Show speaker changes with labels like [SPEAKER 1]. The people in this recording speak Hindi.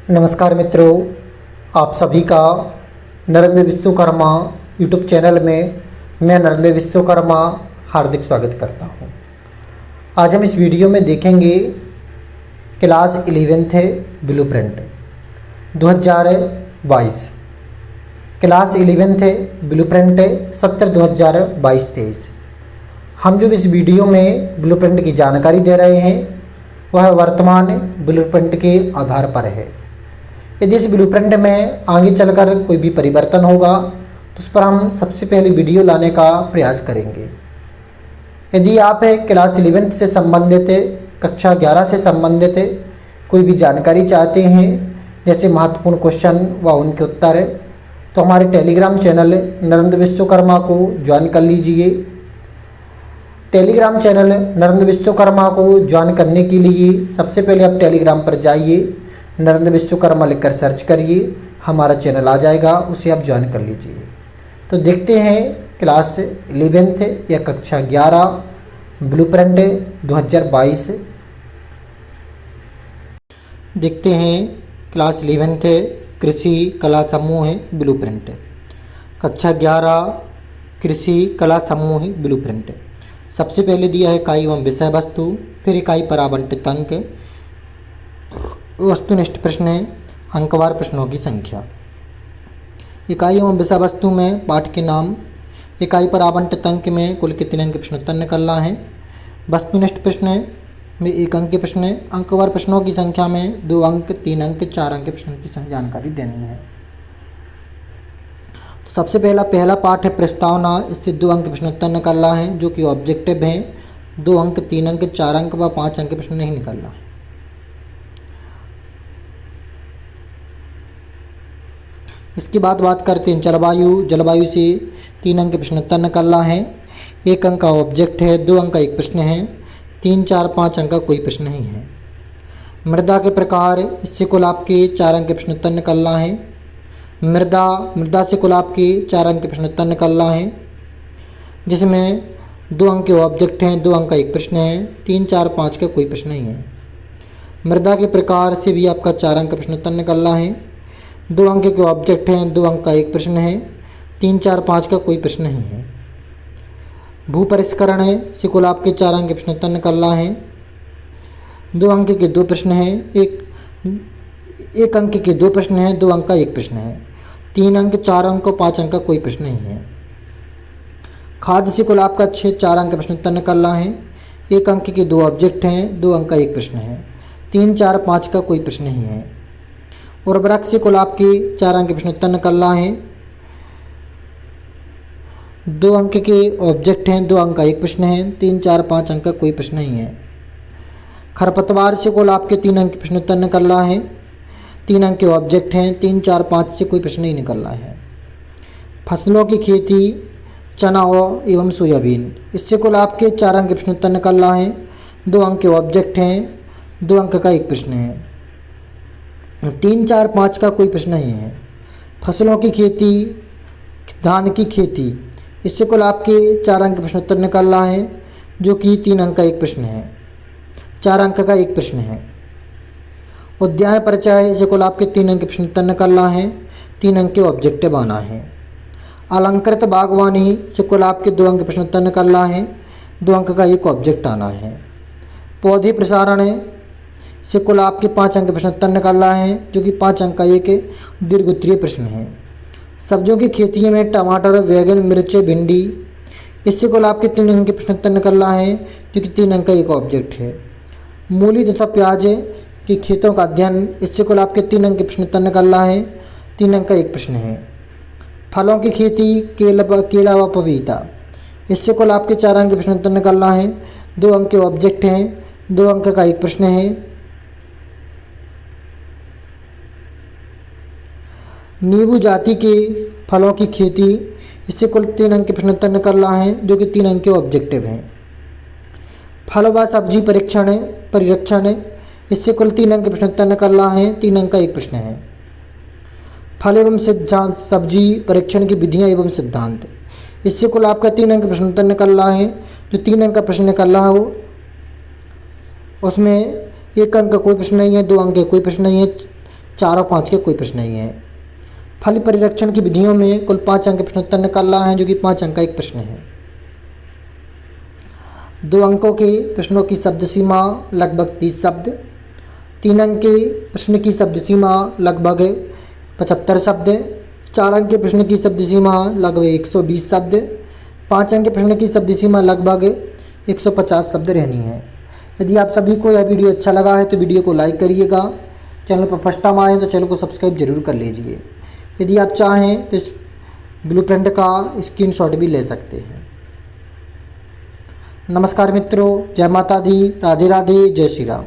[SPEAKER 1] नमस्कार मित्रों, आप सभी का नरेंद्र विश्वकर्मा यूट्यूब चैनल में मैं नरेंद्र विश्वकर्मा हार्दिक स्वागत करता हूं। आज हम इस वीडियो में देखेंगे class 11th blueprint 2022 class 11th blueprint सत्र 2022-23। हम जो इस वीडियो में ब्लूप्रिंट की जानकारी दे रहे हैं वह वर्तमान ब्लूप्रिंट के आधार पर है। यदि इस ब्लूप्रिंट में आगे चलकर कोई भी परिवर्तन होगा तो उस पर हम सबसे पहले वीडियो लाने का प्रयास करेंगे। यदि आप क्लास 11th से संबंधित कक्षा 11 से संबंधित कोई भी जानकारी चाहते हैं, जैसे महत्वपूर्ण क्वेश्चन व उनके उत्तर, तो हमारे टेलीग्राम चैनल नरेंद्र विश्वकर्मा को ज्वाइन कर लीजिए। टेलीग्राम चैनल नरेंद्र विश्वकर्मा को ज्वाइन करने के लिए सबसे पहले आप टेलीग्राम पर जाइए, नरेंद्र विश्वकर्मा लिखकर सर्च करिए, हमारा चैनल आ जाएगा, उसे आप ज्वाइन कर लीजिए। तो देखते हैं क्लास 11th या कक्षा 11 ब्लूप्रिंट 2022। देखते हैं क्लास 11th कृषि कला समूह ब्लूप्रिंट, कक्षा 11 कृषि कला समूह ब्लूप्रिंट। सबसे पहले दिया है इकाई एवं विषय वस्तु, फिर इकाई पर आवंटित अंक, वस्तुनिष्ठ प्रश्न, अंकवार प्रश्नों की संख्या। इकाई एवं विषय वस्तु में पाठ के नाम, इकाई पर आवंटित अंक में कुल कितने अंक प्रश्न उत्तर निकलना है, वस्तुनिष्ठ प्रश्न में 1 अंक के प्रश्न, अंकवार प्रश्नों की संख्या में 2 अंक, 3 अंक, 4 अंक के प्रश्नों की जानकारी देनी है। तो सबसे पहला पाठ है प्रस्तावना। इससे 2 अंक प्रश्न उत्तर निकलना है जो कि ऑब्जेक्टिव है। 2 अंक, 3 अंक, 4 अंक व 5 अंक प्रश्न नहीं निकलना है। इसके बाद बात करते हैं जलवायु से 3 अंक प्रश्न उत्तर निकलना है। 1 अंक का ऑब्जेक्ट है, 2 अंक का एक प्रश्न है, 3, 4, 5 अंक का कोई प्रश्न नहीं है। मृदा के प्रकार, इससे कुल आपके 4 अंक प्रश्न उत्तर निकलना है। मृदा से कुल आपके 4 अंक प्रश्न उत्तर निकलना है, जिसमें 2 अंक के ऑब्जेक्ट हैं, 2 अंक का एक प्रश्न है, 3, 4, 5 का कोई प्रश्न नहीं है। मृदा के प्रकार से भी आपका 4 अंक प्रश्न उत्तर निकलना है। 2 अंक के ऑब्जेक्ट हैं, 2 अंक का एक प्रश्न है, 3, 4, 5 का कोई प्रश्न नहीं है। भू परिष्करण है, से कुल आपके 4 अंक प्रश्न उत्तर निकलना है। 2 अंक के 2 प्रश्न हैं, एक अंक के 2 प्रश्न हैं, 2 अंक का एक प्रश्न है, 3 अंक, 4 अंक, 5 अंक का कोई प्रश्न नहीं है। खाद्य से कुल आपका 4 अंक प्रश्न उत्तर निकलना है। 1 अंक के 2 ऑब्जेक्ट हैं, 2 अंक का एक प्रश्न है, 3, 4, 5 का कोई प्रश्न नहीं है। उर्वरक से कुल आपके 4 अंक प्रश्न उत्तर निकलना है। 2 अंक के ऑब्जेक्ट हैं, 2 अंक का एक प्रश्न है, 3, 4, 5 अंक का कोई प्रश्न नहीं है। खरपतवार से कुल आपके 3 अंक प्रश्न उत्तर निकलना है। 3 अंक के ऑब्जेक्ट हैं, 3, 4, 5 से कोई प्रश्न नहीं निकलना है। फसलों की खेती, चना एवं सोयाबीन, इससे कुल आपके 4 अंक प्रश्न उत्तर निकलना है। 2 अंक के ऑब्जेक्ट हैं, 2 अंक का एक प्रश्न है, 3, 4, 5 का कोई प्रश्न नहीं है। फसलों की खेती, धान की खेती, इससे कुल आपके 4 अंक प्रश्न उत्तर निकलना है, जो कि 3 अंक का एक प्रश्न है, 4 अंक का एक प्रश्न है। उद्यान परिचय, इसे कुल आपके 3 अंक प्रश्न उत्तर निकलना है, 3 अंक के ऑब्जेक्टिव आना है। अलंकृत बागवानी से कुल आपके 2 अंक प्रश्न उत्तर निकलना है, 2 अंक का एक ऑब्जेक्ट आना है। पौधे प्रसारण से कुल आपके 5 अंक प्रश्न उत्तर निकलना है, जो कि 5 अंक का एक दीर्घ उत्तरीय प्रश्न है। सब्जियों की खेती में टमाटर, बैगन, मिर्च, भिंडी, इससे कुल आपके 3 अंक प्रश्न उत्तर निकलना है, जो कि 3 अंक का एक ऑब्जेक्ट है। मूली तथा प्याज के खेतों का अध्ययन, इससे कुल आपके 3 अंक प्रश्न उत्तर निकलना है, 3 अंक का एक प्रश्न है। फलों की खेती, केला व पपीता, इससे कुल आपके 4 अंक प्रश्न उत्तर निकलना है, 2 अंक के ऑब्जेक्ट हैं, 2 अंक का एक प्रश्न है। नींबू जाति के फलों की खेती, इससे कुल 3 अंक प्रश्न उत्तर निकलना है, जो कि 3 अंक के ऑब्जेक्टिव हैं। फल व सब्जी परिरक्षण, इससे कुल 3 अंक प्रश्न उत्तर निकलना है, 3 अंक का एक प्रश्न है। फल एवं सिद्धांत, सब्जी परीक्षण की विधियां एवं सिद्धांत, इससे कुल आपका 3 अंक प्रश्न उत्तर निकलना है, जो 3 अंक का प्रश्न निकल रहा हो उसमें 1 अंक का कोई प्रश्न नहीं है, 2 अंक का कोई प्रश्न नहीं है, 4 और 5 के कोई प्रश्न नहीं है। फल परिरक्षण की विधियों में कुल 5 अंक के प्रश्नोत्तर निकालना है, जो कि 5 अंक का एक प्रश्न है। 2 अंकों के प्रश्नों की शब्द सीमा लगभग 30 शब्द, 3 अंक के प्रश्न की शब्द सीमा लगभग 75 शब्द, 4 अंक के प्रश्न की शब्द सीमा लगभग 120 शब्द, 5 अंक के प्रश्न की शब्द सीमा लगभग 150 शब्द रहनी है। यदि आप सभी को यह वीडियो अच्छा लगा है तो वीडियो को लाइक करिएगा। चैनल पर फर्स्ट टाइम आए तो चैनल को सब्सक्राइब जरूर कर लीजिए। यदि आप चाहें तो इस ब्लूप्रिंट का स्क्रीनशॉट भी ले सकते हैं। नमस्कार मित्रों, जय माता दी, राधे राधे, जय श्री राम।